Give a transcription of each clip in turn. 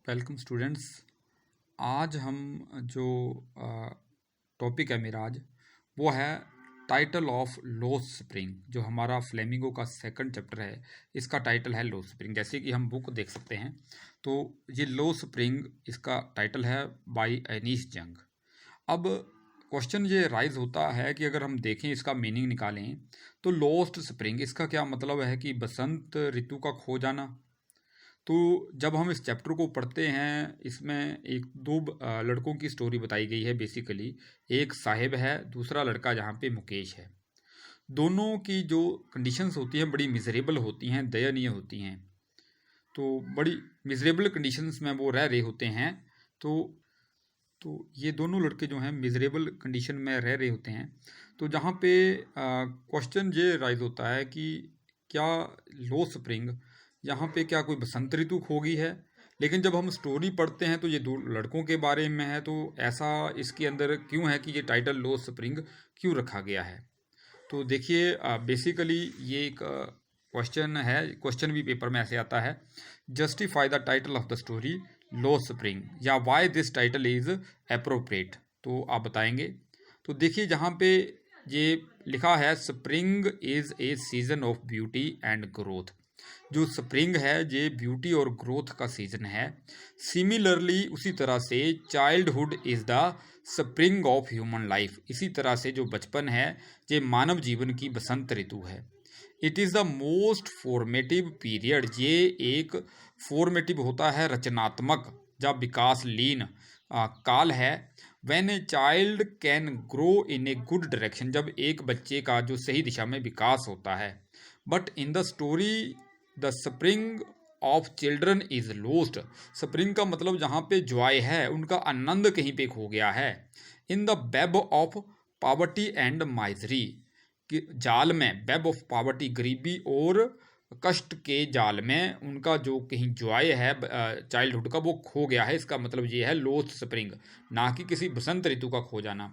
Welcome students. आज हम जो टॉपिक है मेरा आज वो है टाइटल ऑफ लोस स्प्रिंग। जो हमारा फ्लेमिंगो का सेकंड चैप्टर है, इसका टाइटल है लो स्प्रिंग। जैसे कि हम बुक देख सकते हैं तो ये लो स्प्रिंग इसका टाइटल है बाय एनीस जंग। अब क्वेश्चन ये राइज होता है कि अगर हम देखें, इसका मीनिंग निकालें तो लोस्ट स्प्रिंग इसका क्या मतलब है कि बसंत ऋतु का खो जाना। तो जब हम इस चैप्टर को पढ़ते हैं, इसमें एक दो लड़कों की स्टोरी बताई गई है बेसिकली। एक साहिब है, दूसरा लड़का जहाँ पे मुकेश है। दोनों की जो कंडीशंस होती हैं बड़ी मिजरेबल होती हैं, दयनीय होती हैं। तो बड़ी मिजरेबल कंडीशंस में वो रह रहे होते हैं। तो तो ये दोनों लड़के जो हैं मिजरेबल कंडीशन में रह रहे होते हैं। तो जहाँ पे क्वेश्चन ये राइज होता है कि क्या लो स्प्रिंग यहाँ पे क्या कोई बसंत ऋतु खो गई है। लेकिन जब हम स्टोरी पढ़ते हैं तो ये दो लड़कों के बारे में है, तो ऐसा इसके अंदर क्यों है कि ये टाइटल लो स्प्रिंग क्यों रखा गया है। तो देखिए, बेसिकली ये एक क्वेश्चन है। क्वेश्चन भी पेपर में ऐसे आता है, justify the title of the story लो स्प्रिंग, या why this title is appropriate. तो आप बताएंगे। तो देखिए, जहाँ पे ये लिखा है spring is a season of beauty and growth. जो स्प्रिंग है ये ब्यूटी और ग्रोथ का सीजन है। सिमिलरली उसी तरह से childhood is the spring of human life. इसी तरह से जो बचपन है ये मानव जीवन की बसंत ऋतु है। It is the most formative period. ये एक फॉर्मेटिव होता है, रचनात्मक जब विकास लीन काल है। When a child can grow in a good direction, जब एक बच्चे का जो सही दिशा में विकास होता है। But in the story the spring of children is lost. Spring का मतलब जहाँ पे जॉय है, उनका आनंद कहीं पे खो गया है। In the web of poverty and misery, कि जाल में, वेब ऑफ पॉवर्टी गरीबी और कष्ट के जाल में उनका जो कहीं जॉय है चाइल्डहुड का, वो खो गया है। इसका मतलब ये है लोस्ट स्प्रिंग, ना कि किसी बसंत ऋतु का खो जाना।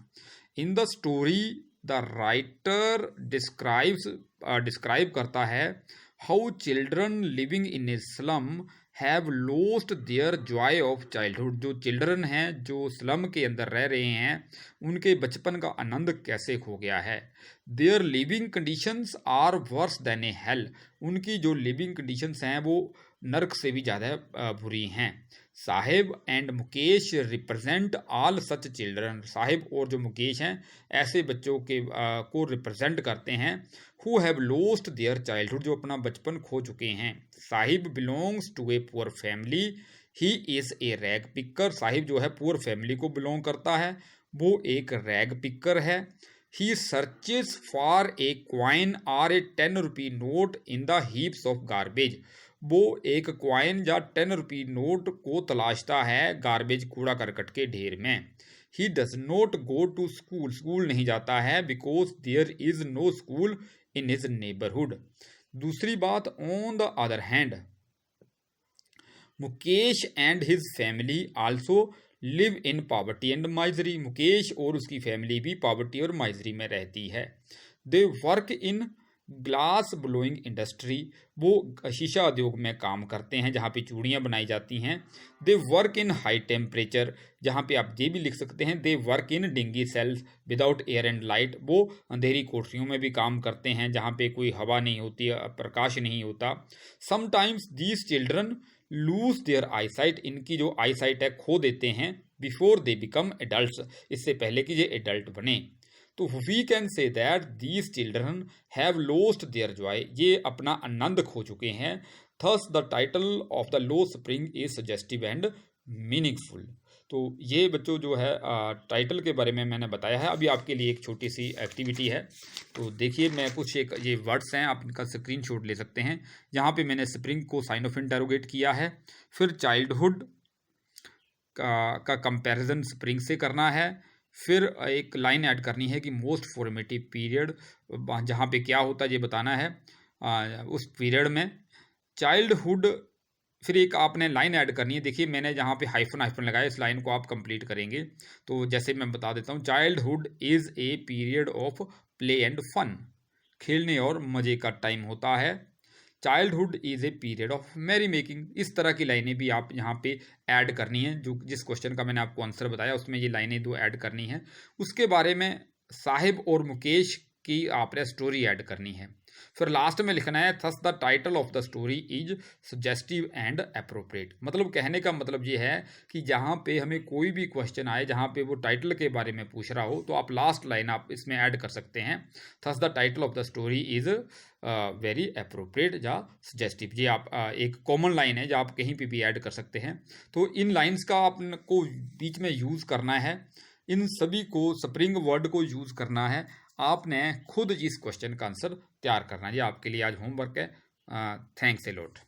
In the story the writer describe करता है how children living in a slum have lost their joy of childhood. जो चिल्ड्रन हैं जो स्लम के अंदर रह रहे हैं, उनके बचपन का आनंद कैसे खो गया है। Their living conditions are worse than a hell. उनकी जो लिविंग कंडीशंस हैं वो नर्क से भी ज़्यादा बुरी हैं। Sahib and Mukesh represent all such children. Sahib और जो मुकेश हैं ऐसे बच्चों के को रिप्रेजेंट करते हैं who have lost their childhood, जो अपना बचपन खो चुके हैं। Saheb belongs to a poor family, he is a rag picker. Saheb जो है पुअर फैमिली को बिलोंग करता है, वो एक रैग पिकर है। He searches for a coin or a 10 rupee note in the heaps of garbage. वो एक क्वाइन या 10 रुपी नोट को तलाशता है गार्बेज, कूड़ा करकट के ढेर में। He does not go to school, school नहीं जाता है, because there is no school in his neighbourhood. दूसरी बात, on the other hand Mukesh and his family also live in poverty and misery. Mukesh और उसकी फैमिली भी पॉवर्टी और माइजरी में रहती है। दे work in glass blowing industry, वो शीशा उद्योग में काम करते हैं जहाँ पे चूड़ियाँ बनाई जाती हैं। They work in high temperature, जहाँ पे आप ये भी लिख सकते हैं they work in dingy cells without air and light. वो अंधेरी कोठरियों में भी काम करते हैं जहाँ पे कोई हवा नहीं होती, प्रकाश नहीं होता। Sometimes these children lose their eyesight, इनकी जो आई साइट है खो देते हैं बिफोर दे बिकम एडल्ट, इससे पहले कि ये एडल्ट बने। तो we can say that these children have lost their joy, ये अपना आनंद खो चुके हैं। Thus the title of the लो spring is suggestive and meaningful. तो ये बच्चों जो है टाइटल के बारे में मैंने बताया है। अभी आपके लिए एक छोटी सी एक्टिविटी है। तो देखिए, मैं कुछ एक ये वर्ड्स हैं, आप इनका स्क्रीनशॉट ले सकते हैं। यहाँ पे मैंने स्प्रिंग को साइन ऑफ इंटरोगेट किया है, फिर चाइल्डहुड का कंपैरिजन स्प्रिंग से करना है, फिर एक लाइन ऐड करनी है कि मोस्ट फॉर्मेटिव पीरियड, जहाँ पे क्या होता है ये बताना है उस पीरियड में। चाइल्डहुड, फिर एक आपने लाइन ऐड करनी है। देखिए, मैंने जहाँ पे हाइफन हाइफन लगाया, इस लाइन को आप कंप्लीट करेंगे। तो जैसे मैं बता देता हूँ, childhood is a period of play and fun, खेलने और मज़े का टाइम होता है। Childhood is a period of merry making. इस तरह की लाइनें भी आप यहाँ पे ऐड करनी है, जो जिस क्वेश्चन का मैंने आपको आंसर बताया उसमें ये लाइनें 2 ऐड करनी है। उसके बारे में साहिब और मुकेश की आपने स्टोरी ऐड करनी है। फिर लास्ट में लिखना है thus the title of the story is suggestive and appropriate. मतलब कहने का मतलब ये है कि जहाँ पे हमें कोई भी क्वेश्चन आए जहाँ पे वो टाइटल के बारे में पूछ रहा हो, तो आप लास्ट लाइन आप इसमें ऐड कर सकते हैं, thus the title of the story is very appropriate या सजेस्टिव। ये आप एक कॉमन लाइन है जो आप कहीं पे भी ऐड कर सकते हैं। तो इन लाइंस का आपको बीच में यूज़ करना है, इन सभी को स्प्रिंग वर्ड को यूज़ करना है। आपने खुद इस क्वेश्चन का आंसर तैयार करना है। ये आपके लिए आज होमवर्क है। Thanks a lot.